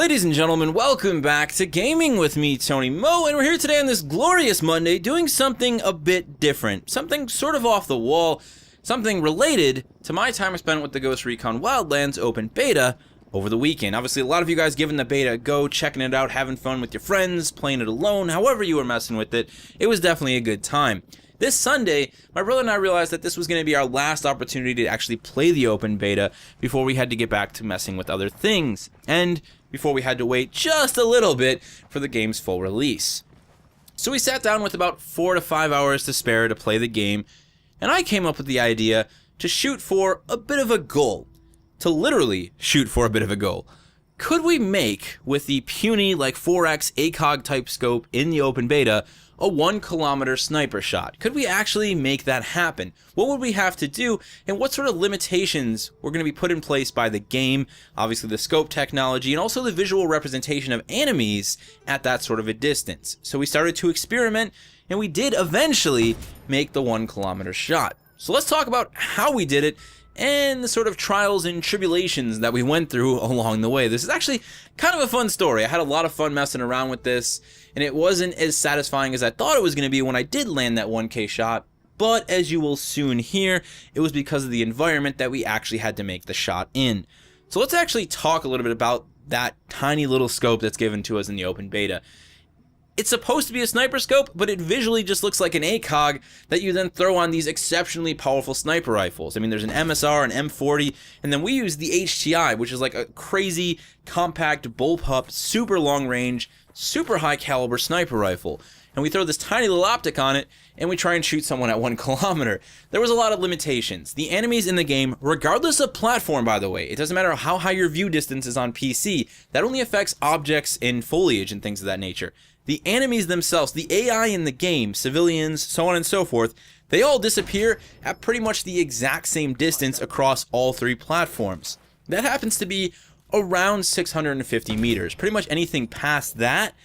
Ladies and gentlemen, welcome back to Gaming with me, Tony Mo, and we're here today on this glorious Monday doing something a bit different, something sort of off the wall, something related to my time spent with the Ghost Recon Wildlands open beta over the weekend. Obviously, a lot of you guys giving the beta a go, checking it out, having fun with your friends, playing it alone, however you were messing with it. It was definitely a good time. This Sunday, my brother and I realized that this was going to be our last opportunity to actually play the open beta before we had to get back to messing with other things, and before we had to wait just a little bit for the game's full release. So we sat down with about 4 to 5 hours to spare to play the game, and I came up with the idea to shoot for a bit of a goal. To literally shoot for a bit of a goal. Could we make, with the puny like 4x ACOG type scope in the open beta, a 1 kilometer sniper shot? Could we actually make that happen? What would we have to do, and what sort of limitations were going to be put in place by the game, obviously the scope technology, and also the visual representation of enemies at that sort of a distance? So we started to experiment, and we did eventually make the 1 kilometer shot. So let's talk about how we did it, and the sort of trials and tribulations that we went through along the way. This is actually kind of a fun story. I had a lot of fun messing around with this, and it wasn't as satisfying as I thought it was going to be when I did land that 1K shot, but as you will soon hear, it was because of the environment that we actually had to make the shot in. So let's actually talk a little bit about that tiny little scope that's given to us in the open beta. It's supposed to be a sniper scope, but it visually just looks like an ACOG that you then throw on these exceptionally powerful sniper rifles. I mean, there's an MSR, an M40, and then we use the HTI, which is like a crazy, compact, bullpup, super long range, super high caliber sniper rifle. And we throw this tiny little optic on it, and we try and shoot someone at 1 kilometer. There was a lot of limitations. The enemies in the game, regardless of platform, by the way, it doesn't matter how high your view distance is on PC, that only affects objects in foliage and things of that nature. The enemies themselves, the AI in the game, civilians, so on and so forth, they all disappear at pretty much the exact same distance across all 3 platforms. That happens to be around 650 meters. Pretty much anything past that,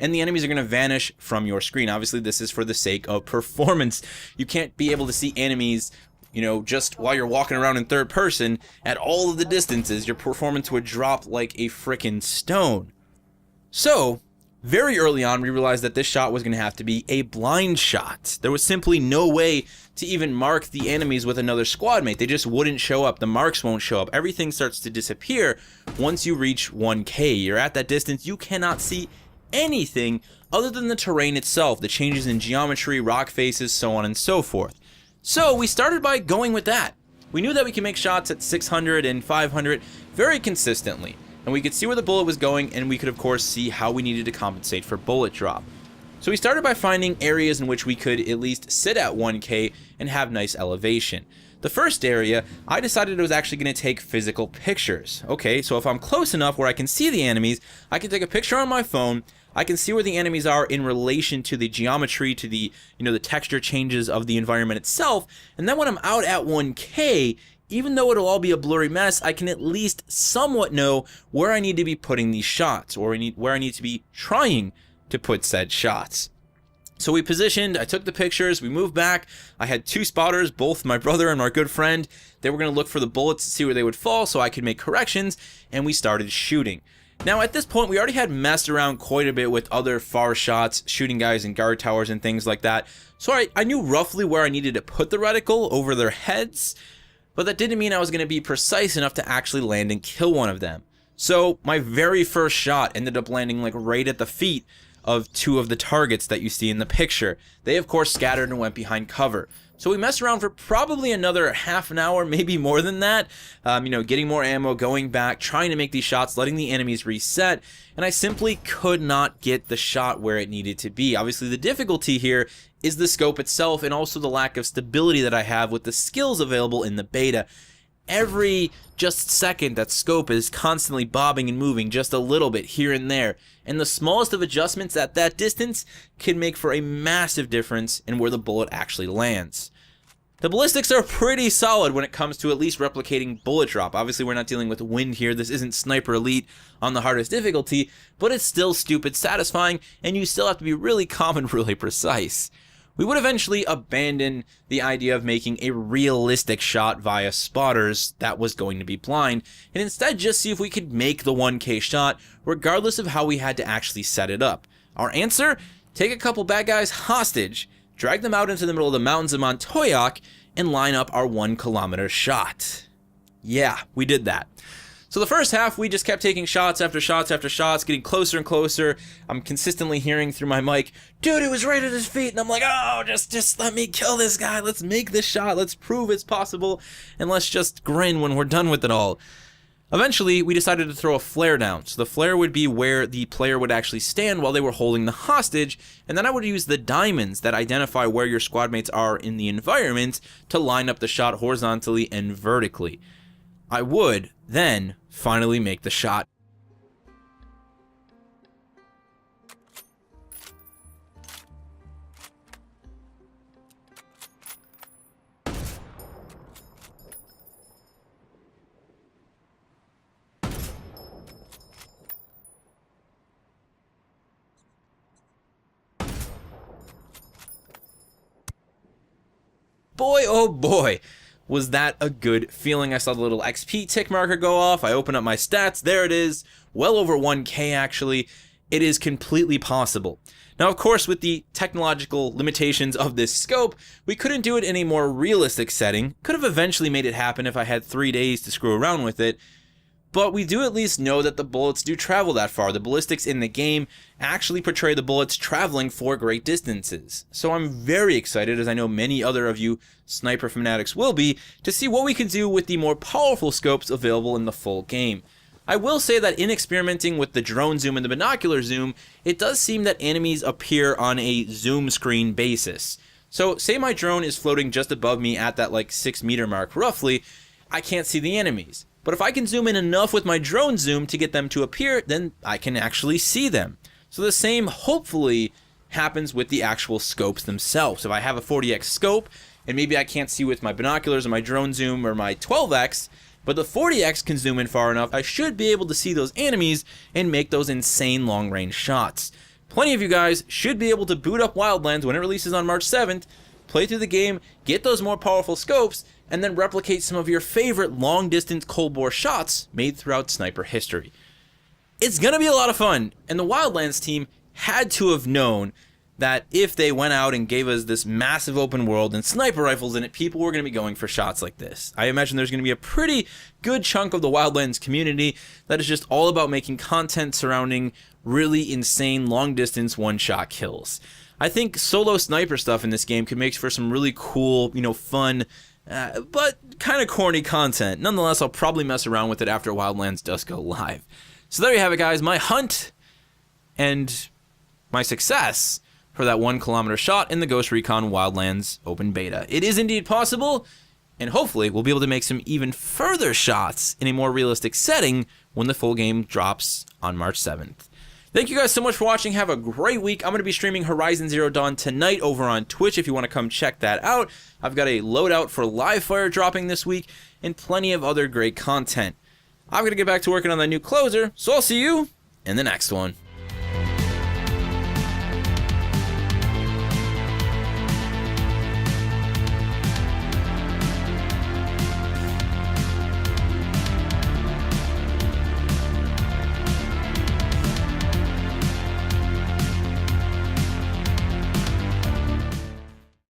and the enemies are going to vanish from your screen. Obviously, this is for the sake of performance. You can't be able to see enemies, you know, just while you're walking around in third person at all of the distances. Your performance would drop like a frickin' stone. So very early on, we realized that this shot was going to have to be a blind shot. There was simply no way to even mark the enemies with another squad mate. They just wouldn't show up. The marks won't show up. Everything starts to disappear once you reach 1K. You're at that distance. You cannot see anything other than the terrain itself, the changes in geometry, rock faces, so on and so forth. So we started by going with that. We knew that we could make shots at 600 and 500 very consistently. And we could see where the bullet was going, and we could of course see how we needed to compensate for bullet drop. So we started by finding areas in which we could at least sit at 1K and have nice elevation. The first area, I decided it was actually going to take physical pictures. Okay, so if I'm close enough where I can see the enemies, I can take a picture on my phone, I can see where the enemies are in relation to the geometry, to the, the texture changes of the environment itself, and then when I'm out at 1K, even though it'll all be a blurry mess, I can at least somewhat know where I need to be putting these shots, or where I need to be trying to put said shots. So we positioned, I took the pictures, we moved back. I had 2 spotters, both my brother and our good friend. They were going to look for the bullets to see where they would fall so I could make corrections, and we started shooting. Now at this point, we already had messed around quite a bit with other far shots, shooting guys in guard towers and things like that. So I knew roughly where I needed to put the reticle over their heads, but that didn't mean I was going to be precise enough to actually land and kill one of them. So my very first shot ended up landing like right at the feet of 2 of the targets that you see in the picture. They of course scattered and went behind cover. So we messed around for probably another half an hour, maybe more than that, getting more ammo, going back, trying to make these shots, letting the enemies reset, and I simply could not get the shot where it needed to be. Obviously the difficulty here is the scope itself, and also the lack of stability that I have with the skills available in the beta. Every just second that scope is constantly bobbing and moving just a little bit here and there, and the smallest of adjustments at that distance can make for a massive difference in where the bullet actually lands. The ballistics are pretty solid when it comes to at least replicating bullet drop. Obviously we're not dealing with wind here, this isn't Sniper Elite on the hardest difficulty, but it's still stupid satisfying, and you still have to be really calm and really precise. we would eventually abandon the idea of making a realistic shot via spotters that was going to be blind, and instead just see if we could make the 1K shot regardless of how we had to actually set it up. Our answer? Take a couple bad guys hostage, drag them out into the middle of the mountains of Montoyac, and line up our 1 kilometer shot. Yeah, we did that. So the first half, we just kept taking shots after shots after shots, getting closer and closer. I'm consistently hearing through my mic, dude, he was right at his feet. And I'm like, oh, just let me kill this guy. Let's make this shot. Let's prove it's possible. And let's just grin when we're done with it all. Eventually, we decided to throw a flare down. So the flare would be where the player would actually stand while they were holding the hostage. And then I would use the diamonds that identify where your squad mates are in the environment to line up the shot horizontally and vertically. I would then finally make the shot. Boy, oh boy, was that a good feeling. I saw the little XP tick marker go off. I open up my stats. There it is. Well over 1K, actually. It is completely possible. Now, of course, with the technological limitations of this scope, we couldn't do it in a more realistic setting. Could have eventually made it happen if I had 3 days to screw around with it. But we do at least know that the bullets do travel that far. The ballistics in the game actually portray the bullets traveling for great distances. So I'm very excited, as I know many other of you sniper fanatics will be, to see what we can do with the more powerful scopes available in the full game. I will say that in experimenting with the drone zoom and the binocular zoom, it does seem that enemies appear on a zoom screen basis. So say my drone is floating just above me at that like 6 meter mark roughly, I can't see the enemies. But if I can zoom in enough with my drone zoom to get them to appear, then I can actually see them. So the same, hopefully, happens with the actual scopes themselves. If I have a 40x scope, and maybe I can't see with my binoculars or my drone zoom or my 12x, but the 40x can zoom in far enough, I should be able to see those enemies and make those insane long-range shots. Plenty of you guys should be able to boot up Wildlands when it releases on March 7th, play through the game, get those more powerful scopes, and then replicate some of your favorite long-distance cold bore shots made throughout sniper history. It's gonna be a lot of fun, and the Wildlands team had to have known that if they went out and gave us this massive open world and sniper rifles in it, people were gonna be going for shots like this. I imagine there's gonna be a pretty good chunk of the Wildlands community that is just all about making content surrounding really insane long-distance one-shot kills. I think solo sniper stuff in this game could make for some really cool, fun, but kind of corny content. Nonetheless, I'll probably mess around with it after Wildlands does go live. So there you have it, guys. My hunt and my success for that 1 kilometer shot in the Ghost Recon Wildlands open beta. It is indeed possible, and hopefully we'll be able to make some even further shots in a more realistic setting when the full game drops on March 7th. Thank you guys so much for watching. Have a great week. I'm going to be streaming Horizon Zero Dawn tonight over on Twitch if you want to come check that out. I've got a loadout for live fire dropping this week and plenty of other great content. I'm going to get back to working on that new closer, so I'll see you in the next one.